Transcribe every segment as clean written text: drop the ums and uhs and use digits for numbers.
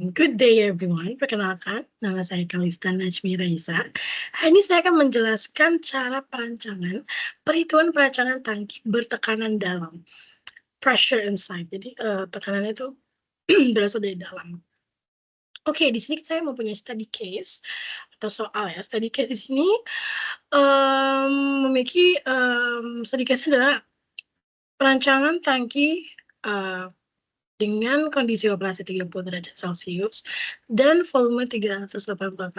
Good day everyone, perkenalkan nama saya Kalista Najmi Raisa. Hari ini saya akan menjelaskan cara perancangan perhitungan perancangan tangki bertekanan dalam, pressure inside. Jadi tekanannya itu berasal dari dalam. Oke, di sini saya mempunyai study case atau soal ya. Study case di sini memiliki study case adalah perancangan tangki dengan kondisi operasi 30 derajat Celcius dan volume 388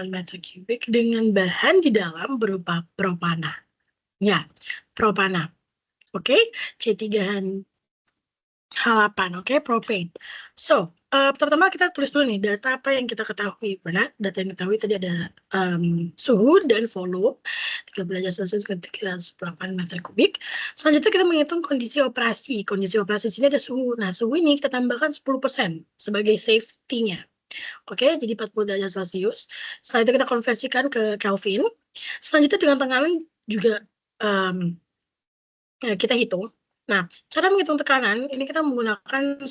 meter kubik dengan bahan di dalam berupa propana. Ya, propana. Oke, C3H8, oke, propane. So, pertama kita tulis dulu nih data apa yang kita ketahui. Benar, data yang ketahui tadi ada suhu dan volume 30 derajat Celcius ke 388 meter kubik. Selanjutnya kita menghitung kondisi operasi. Kondisi operasi sini ada suhu. Nah, suhu ini kita tambahkan 10% sebagai safety-nya. Oke, jadi 40 derajat Celcius. Setelah itu kita konversikan ke Kelvin. Selanjutnya dengan tekanan juga kita hitung. Nah, cara menghitung tekanan, ini kita menggunakan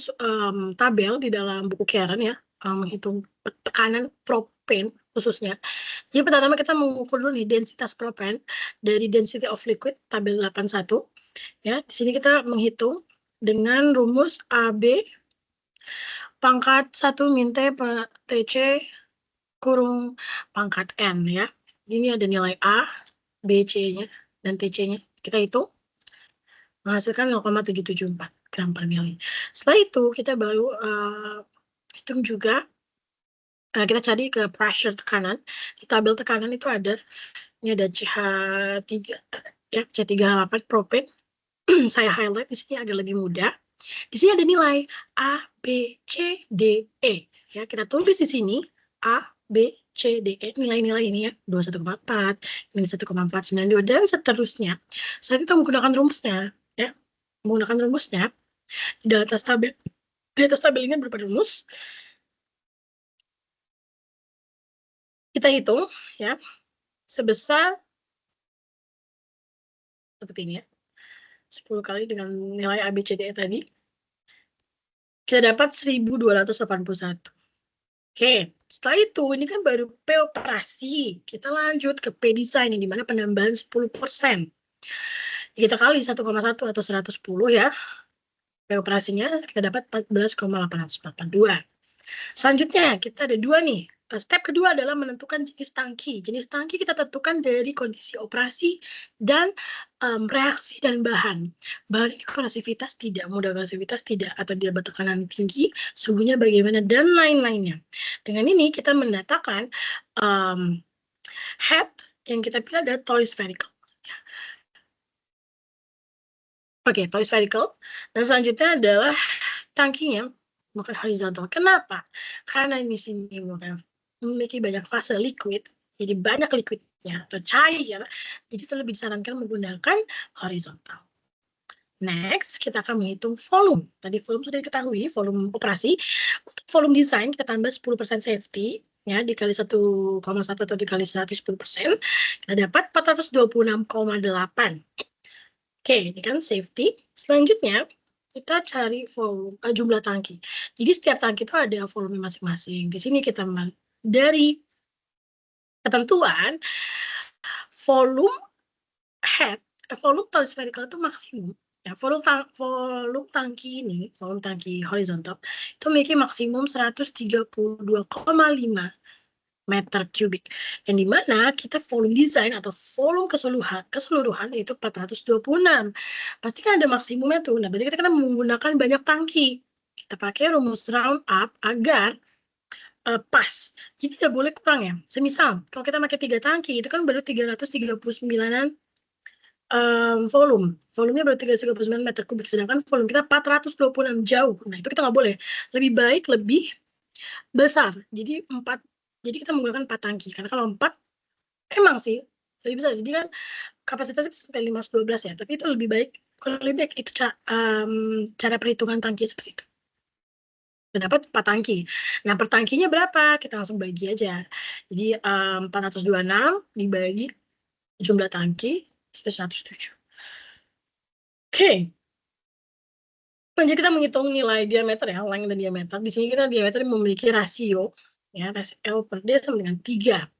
tabel di dalam buku Karen ya, menghitung tekanan propen khususnya. Jadi pertama kita mengukur dulu nih densitas propen dari density of liquid, tabel 81. Ya, di sini kita menghitung dengan rumus AB pangkat 1 min T per TC kurung pangkat N ya. Ini ada nilai A, B, C-nya, dan TC-nya. Kita hitung. Menghasilkan 0,774 gram per mili. Setelah itu kita baru hitung juga, kita cari ke pressure tekanan. Di tabel tekanan itu ada, ini ada CH3, ya, C3H8 propane. Saya highlight di sini agak lebih mudah. Di sini ada nilai A, B, C, D, E. Ya, kita tulis di sini A, B, C, D, E. Nilai-nilai ini ya, 21,4, ini 1,492, dan seterusnya. Saat itu menggunakan rumusnya, ya. Menggunakan rumusnya, di atas tabel ini berupa rumus. Kita hitung ya, sebesar seperti ini ya. 10 kali dengan nilai ABCDE tadi. Kita dapat 1281. Oke, setelah itu ini kan baru P operasi. Kita lanjut ke P design yang dimana penambahan 10%. Kita kali 1,1 atau 110 ya. P operasinya kita dapat 14,882. Selanjutnya kita ada dua nih. Step kedua adalah menentukan jenis tangki. Jenis tangki kita tentukan dari kondisi operasi dan reaksi dan bahan. Bahan ini korosivitas tidak, mudah korosivitas tidak, atau dia bertekanan tinggi, suhunya bagaimana, dan lain-lainnya. Dengan ini kita mendatangkan head yang kita pilih adalah torus spherical. Oke, torus spherical. Dan selanjutnya adalah tangkinya bukan horizontal. Kenapa? Karena di sini memiliki banyak fase liquid, jadi banyak liquidnya atau cair, jadi itu lebih disarankan menggunakan horizontal. Next, kita akan menghitung volume. Tadi volume sudah diketahui, volume operasi. Untuk volume design, kita tambah 10% safety, ya, dikali 1,1 atau dikali 110%, kita dapat 426,8. Oke, ini kan safety. Selanjutnya, kita cari volume, jumlah tangki. Jadi setiap tangki itu ada volume masing-masing. Di sini kita dari ketentuan volume head, volume torus spherical itu maksimum. Ya, volume tangki ini, volume tangki horizontal itu memiliki maksimum 132,5 meter kubik. Yang dimana kita volume design atau volume keseluruhan itu 426. Pasti kan ada maksimumnya tuh. Nah, berarti kita menggunakan banyak tangki. Kita pakai rumus round up agar pas. Jadi tidak boleh kurang ya. Semisal, kalau kita pakai 3 tangki, itu kan baru 339-an volume. Volumenya baru 339 meter kubik. Sedangkan volume kita 426 jauh. Nah, itu kita nggak boleh. Lebih baik, lebih besar. Jadi kita menggunakan 4 tangki. Karena kalau 4, emang sih lebih besar. Jadi kan kapasitasnya sampai 512 ya. Tapi itu lebih baik. Kalau lebih baik itu cara perhitungan tangki seperti itu. Dapat 4 tangki. Nah, per tangkinya berapa? Kita langsung bagi aja. Jadi 426 dibagi jumlah tangki itu 107. Oke. Lanjut kita menghitung nilai diameter ya, length dan diameter. Di sini kita diameter memiliki rasio ya, rasio L per D sama dengan 3.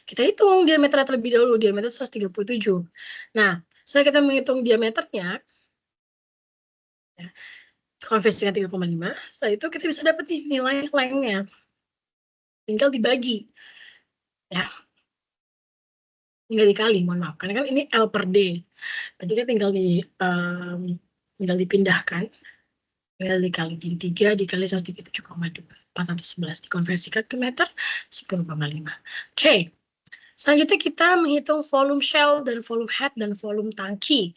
Kita hitung diameter terlebih dahulu, diameter 137. Nah, setelah kita menghitung diameternya, ya, konversikan 3,5, setelah itu kita bisa dapat nih nilai lengthnya. Tinggal dibagi. Ya, tinggal dikali, mohon maaf. Karena kan ini L per D. Berarti kan tinggal dipindahkan. Tinggal dikali. Jadi 3 dikali 137,2. 411 dikonversikan ke meter, 10,5. Oke. Selanjutnya kita menghitung volume shell dan volume head dan volume tangki.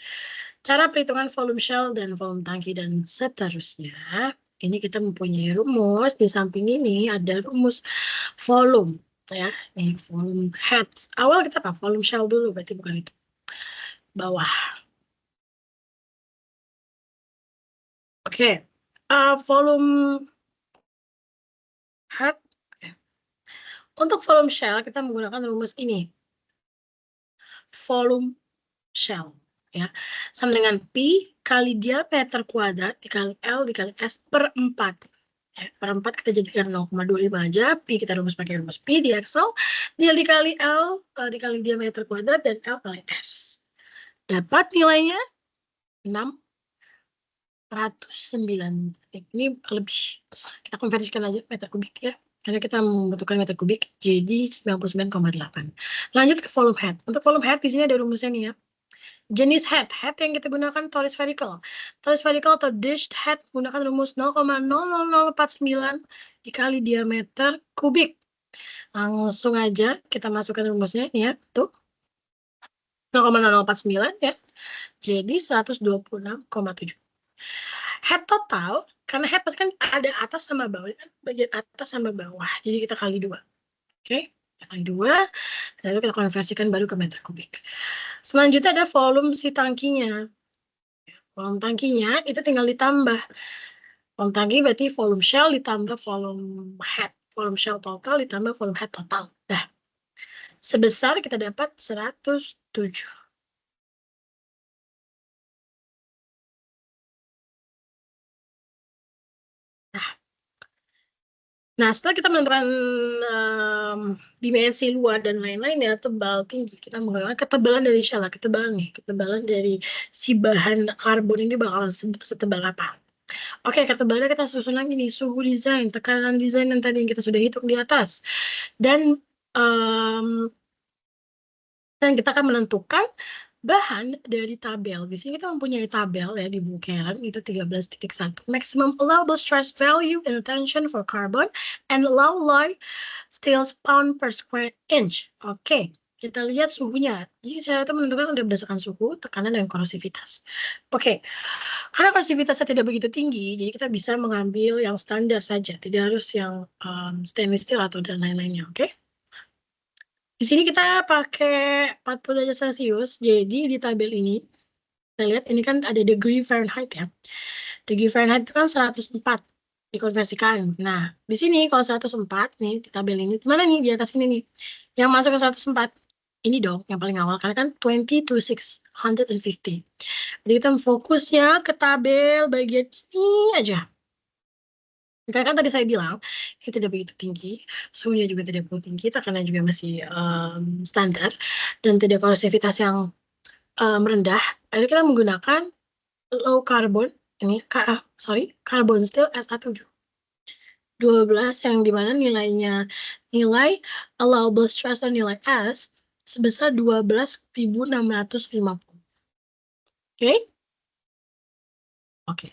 Cara perhitungan volume shell dan volume tangki dan seterusnya. Ini kita mempunyai rumus. Di samping ini ada rumus volume. Ya, ini volume head. Awal kita apa? Volume shell dulu, berarti bukan itu. Bawah. Oke. Volume head. Untuk volume shell, kita menggunakan rumus ini. Volume shell. Ya, sama dengan Pi kali diameter kuadrat dikali L dikali S per 4. Ya, per 4 kita jadikan 0,25 aja. Pi kita rumus pakai rumus Pi di Excel. Dia dikali L dikali diameter kuadrat dan L kali S. Dapat nilainya 609. Ini lebih. Kita konversikan aja meter kubik ya. Karena kita membutuhkan meter kubik, jadi 99,8. Lanjut ke volume head. Untuk volume head di sini ada rumusnya nih ya. Jenis head yang kita gunakan torus spherical. Torus spherical atau dished head menggunakan rumus 0,00049 dikali diameter kubik. Langsung aja kita masukkan rumusnya ini ya, tuh 0,0049 ya. Jadi 126,7. Head total, karena head pasti kan ada atas sama bawah, kan bagian atas sama bawah. Jadi kita kali 2. Oke, kita kali 2. Lalu kita konversikan baru ke meter kubik. Selanjutnya ada volume si tangkinya. Volume tangkinya itu tinggal ditambah. Volume tangki berarti volume shell ditambah volume head. Volume shell total ditambah volume head total. Nah, sebesar kita dapat 107. Nah, setelah kita menentukan dimensi luar dan lain-lain ya, tebal, tinggi, kita menggunakan ketebalan dari shell. Ketebalan dari si bahan karbon ini bakal setebal apa. Oke, ketebalannya kita susun lagi nih, suhu desain, tekanan desain yang tadi kita sudah hitung di atas. Dan kita akan menentukan bahan dari tabel. Di sini kita mempunyai tabel ya di buku Karen, itu 13.1. Maximum allowable stress value and tension for carbon and low-lying steel pound per square inch. Oke, kita lihat suhunya. Jadi cara itu menentukan berdasarkan suhu, tekanan, dan korosivitas. Oke, karena korosivitasnya tidak begitu tinggi, jadi kita bisa mengambil yang standar saja, tidak harus yang stainless steel atau dan lain-lainnya. Oke. Di sini kita pakai 40 derajat Celcius, jadi di tabel ini, kita lihat ini kan ada degree Fahrenheit ya. Degree Fahrenheit itu kan 104 dikonversikan. Nah, di sini kalau 104 nih, di tabel ini, mana nih di atas ini nih? Yang masuk ke 104, ini dong yang paling awal, karena kan 20 to 650. Jadi kita fokusnya ke tabel bagian ini aja. Karena kan tadi saya bilang, ini tidak begitu tinggi, suhunya juga tidak begitu tinggi, tekanannya juga masih standar, dan tidak korosivitas yang rendah. Jadi kita menggunakan low carbon, carbon steel SA7. 12 yang dimana nilai allowable stress dan nilai S sebesar 12.650. Oke? Oke.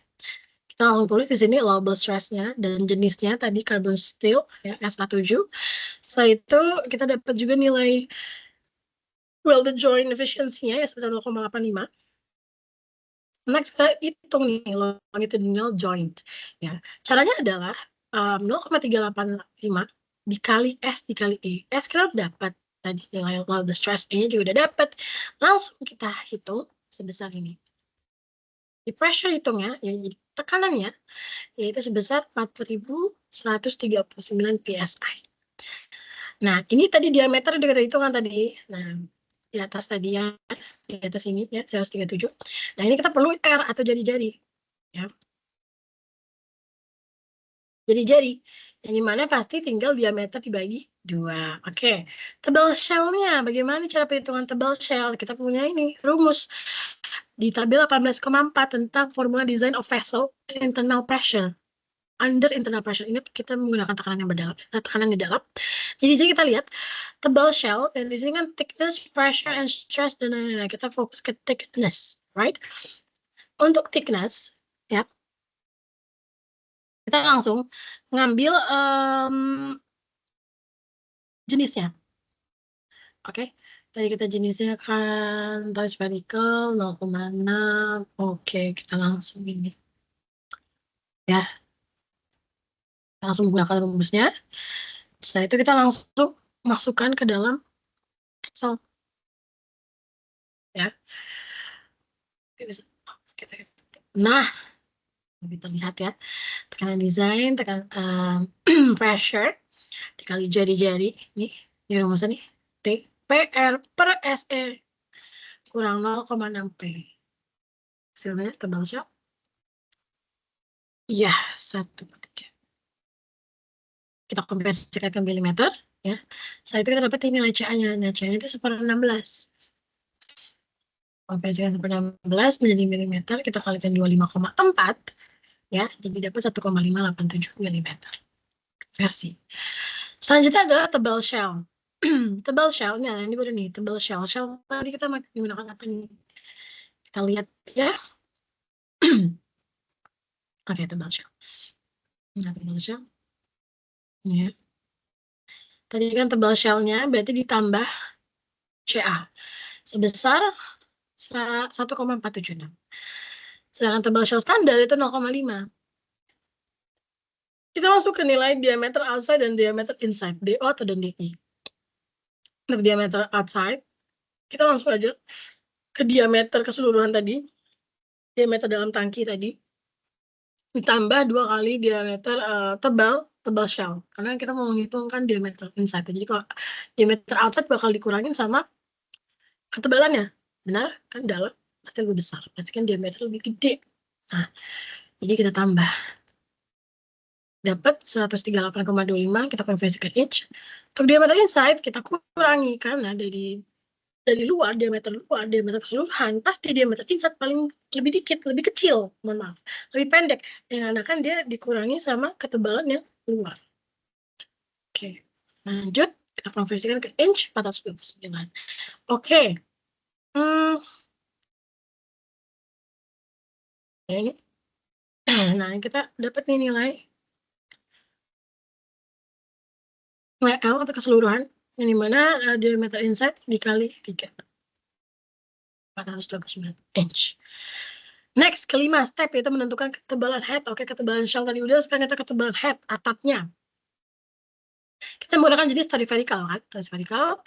Kita langsung tulis di sini allowable stress-nya dan jenisnya tadi carbon steel ya SA7. Setelah itu kita dapat juga nilai welded joint efficiency-nya ya sebesar 0,85. Next kita hitung nih longitudinal joint ya. Caranya adalah 0,385 dikali S dikali E. S kita dapat tadi nilai welded stress, E-nya juga udah dapat. Langsung kita hitung sebesar ini. Di pressure hitungnya, ya, jadi tekanannya, yaitu sebesar 4.139 PSI. Nah, ini tadi diameter udah kita hitungan tadi. Nah, di atas tadi ya, di atas ini ya, 137. Nah, ini kita perlu R atau jari-jari. Ya. Jadi yang dimana pasti tinggal diameter dibagi 2. Oke, tebal shell-nya. Bagaimana cara perhitungan tebal shell? Kita punya ini rumus di tabel 18,4 tentang formula design of vessel internal pressure. Under internal pressure, ini kita menggunakan tekanan yang berdalam, tekanan di dalam. Jadi kita lihat tebal shell, dan di sini kan thickness, pressure, and stress, dan lain-lain. Kita fokus ke thickness, right? Untuk thickness, ya, kita langsung ngambil jenisnya. Oke, tadi kita jenisnya kan tali spherical 0,6. Oke, kita langsung ini. Ya, langsung menggunakan rumusnya. Setelah itu kita langsung masukkan ke dalam Excel. Ya. Nah, kita lihat ya. Tekanan desain, tekanan pressure dikali jari-jari. Ini rumusnya nih. T PR per SE kurang 0,6 P. Hasilnya tebal shell. Iya, 1/3. Kita konversikan ke milimeter, ya. Setelah itu kita dapat nilai CA-nya. Nah, CA-nya itu 1/16. Konversikan 1/16 menjadi milimeter, kita kalikan 25,4, ya. Jadi dapat 1,587 milimeter. Versi. Selanjutnya adalah tebal shell. Tebal shell-nya, ini baru nih, tebal shell. Shell tadi kita menggunakan apa nih? Kita lihat ya. Oke, tebal shell. Nah, tebal shell. Ya. Tadi kan tebal shell-nya berarti ditambah CA sebesar 1,476. Sedangkan tebal shell standar itu 0,5. Kita masuk ke nilai diameter outside dan diameter inside, DO atau dan DI. Untuk diameter outside, kita langsung aja ke diameter keseluruhan tadi, diameter dalam tangki tadi, ditambah 2 kali diameter tebal shell, karena kita mau menghitungkan diameter inside. Jadi kalau diameter outside bakal dikurangin sama ketebalannya, benar kan? Dalam pasti lebih besar, pasti kan diameter lebih gede. Nah, jadi kita tambah, dapat 138,25, kita konversi ke inch. Untuk diameter inside kita kurangi, karena dari luar, diameter keseluruhan, pasti diameter inside paling lebih dikit, lebih kecil, mohon maaf, lebih pendek, karena kan dia dikurangi sama ketebalan yang luar. Oke, lanjut, kita konversikan ke inch, 429. Oke. Ini. Nah, kita dapat nih nilai L atau keseluruhan, yang dimana diameter inside dikali 3. 429 inch. Next, kelima step, yaitu menentukan ketebalan head. Oke, ketebalan shell tadi udah, sekarang kita ketebalan head, atapnya. Kita menggunakan jenis tali vertikal, kan? Tali vertikal.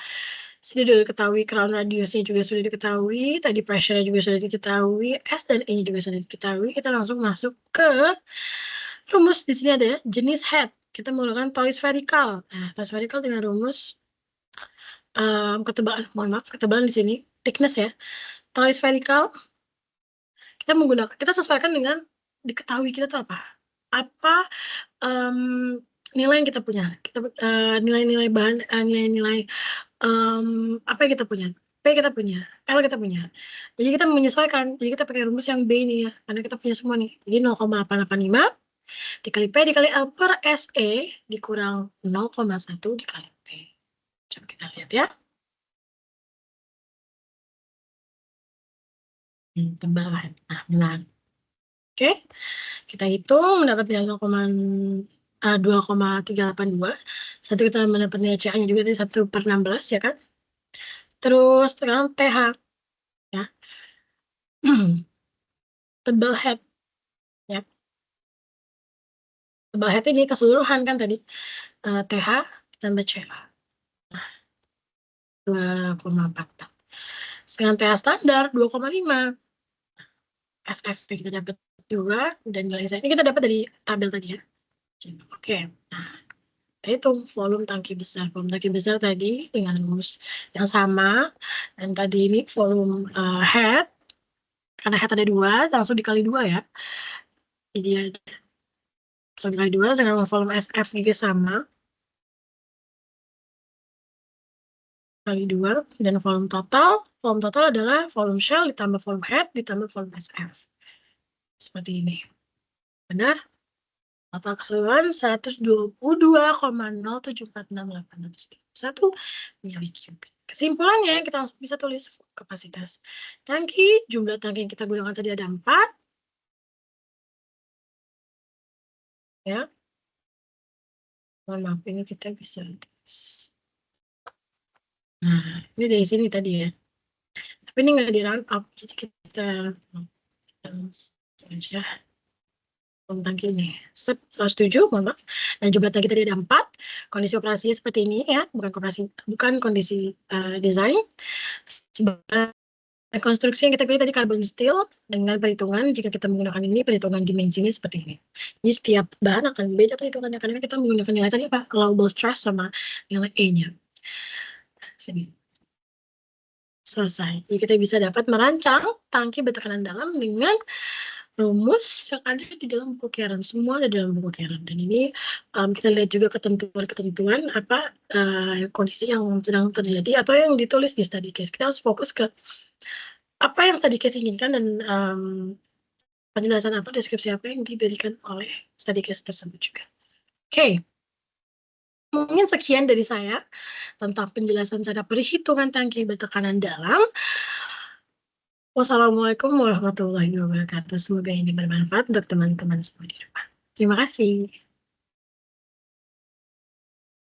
Sudah diketahui, crown radiusnya juga sudah diketahui, tadi pressure juga sudah diketahui, S dan E juga sudah diketahui. Kita langsung masuk ke rumus. Di sini ada jenis head. Kita menggunakan tali vertikal. Nah, tali vertikal dengan rumus ketebalan, mohon maaf, ketebalan di sini, thickness ya. Tali vertikal, kita sesuaikan dengan diketahui kita itu apa. Apa nilai yang kita punya. Nilai-nilai bahan, nilai-nilai apa yang kita punya. P kita punya, L kita punya. Jadi kita menyesuaikan. Jadi kita pakai rumus yang B ini ya, karena kita punya semua nih. Jadi 0,885 dikali P dikali L per SE dikurang 0,1 dikali P. Coba kita lihat ya. Tebalan. Nah, benar. Oke. Kita hitung mendapatnya 2,382. Satu kita mendapat nilai CA-nya juga tadi 1/16 ya kan. Terus sekarang TH ya. Tebal head ya. Tebal head ini keseluruhan kan tadi. TH tambah CA. Nah, 2,44. Dengan TH standar 2,5. SF kita dapat 2 dan nilai saya ini kita dapat dari tabel tadi ya. Oke. Nah, kita hitung volume tangki besar. Volume tangki besar tadi dengan rumus yang sama, dan tadi ini volume head, karena head ada 2, langsung dikali 2 ya. Jadi ada kali 2 dengan volume SF juga sama. Kali 2 dan volume total adalah volume shell ditambah volume head ditambah volume SF. Seperti ini. Benar? Total keseluruhan 122,0746831 mili kubik. Kesimpulannya kita langsung bisa tulis kapasitas tangki. Jumlah tangki yang kita gunakan tadi ada 4. Ya. Mohon maaf, ini kita bisa tulis. Nah, ini dari sini tadi ya. Tapi ini nggak di round up, jadi kita saja tangki ini. 107, mohon maaf. Dan jumlah tangki tadi ada 4. Kondisi operasinya seperti ini ya, bukan kondisi desain. Konstruksi yang kita pilih tadi carbon steel dengan perhitungan, jika kita menggunakan ini, perhitungan dimensinya seperti ini. Jadi setiap bahan akan beda perhitungannya, karena kita menggunakan nilai tadi apa? Allowable stress sama nilai E-nya. Sini. Selesai. Jadi kita bisa dapat merancang tangki bertekanan dalam dengan rumus yang ada di dalam buku Karen. Semua ada di dalam buku Karen. Dan ini kita lihat juga ketentuan-ketentuan apa kondisi yang sedang terjadi atau yang ditulis di study case. Kita harus fokus ke apa yang study case inginkan dan penjelasan apa, deskripsi apa yang diberikan oleh study case tersebut juga. Oke. Mungkin sekian dari saya tentang penjelasan cara perhitungan tangki bertekanan dalam. Wassalamualaikum warahmatullahi wabarakatuh. Semoga ini bermanfaat untuk teman-teman semua di rumah. Terima kasih.